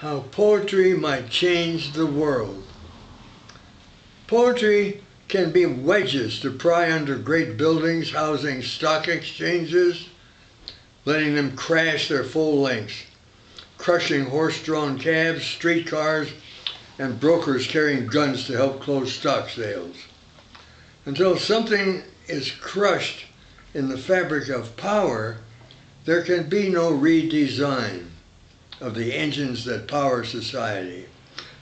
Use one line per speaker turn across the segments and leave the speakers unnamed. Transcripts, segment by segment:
How poetry might change the world. Poetry can be wedges to pry under great buildings housing stock exchanges, letting them crash their full length, crushing horse-drawn cabs, streetcars, and brokers carrying guns to help close stock sales. Until something is crushed in the fabric of power, there can be no redesign of the engines that power society.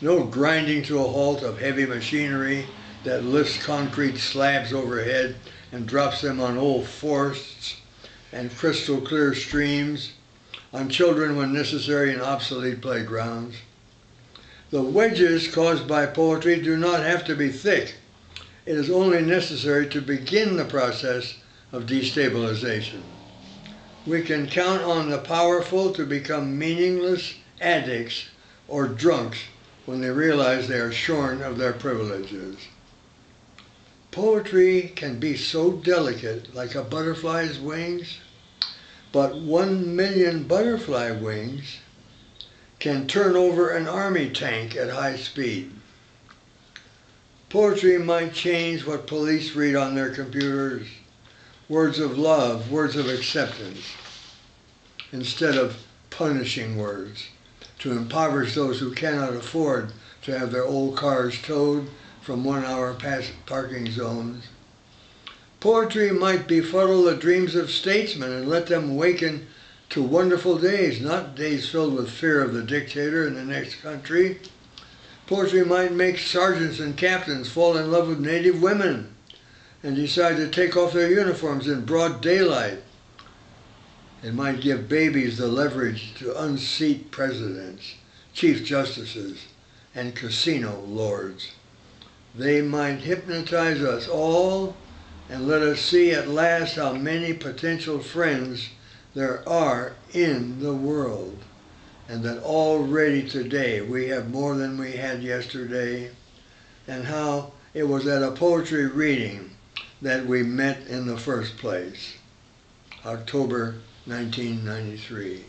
No grinding to a halt of heavy machinery that lifts concrete slabs overhead and drops them on old forests and crystal clear streams, on children when necessary in obsolete playgrounds. The wedges caused by poetry do not have to be thick. It is only necessary to begin the process of destabilization. We can count on the powerful to become meaningless addicts or drunks when they realize they are shorn of their privileges. Poetry can be so delicate, like a butterfly's wings, but 1,000,000 butterfly wings can turn over an army tank at high speed. Poetry might change what police read on their computers. Words of love, words of acceptance, instead of punishing words, to impoverish those who cannot afford to have their old cars towed from 1-hour parking zones. Poetry might befuddle the dreams of statesmen and let them waken to wonderful days, not days filled with fear of the dictator in the next country. Poetry might make sergeants and captains fall in love with native women and decide to take off their uniforms in broad daylight. It might give babies the leverage to unseat presidents, chief justices, and casino lords. They might hypnotize us all and let us see at last how many potential friends there are in the world, and that already today we have more than we had yesterday, and how it was at a poetry reading that we met in the first place. October 1993.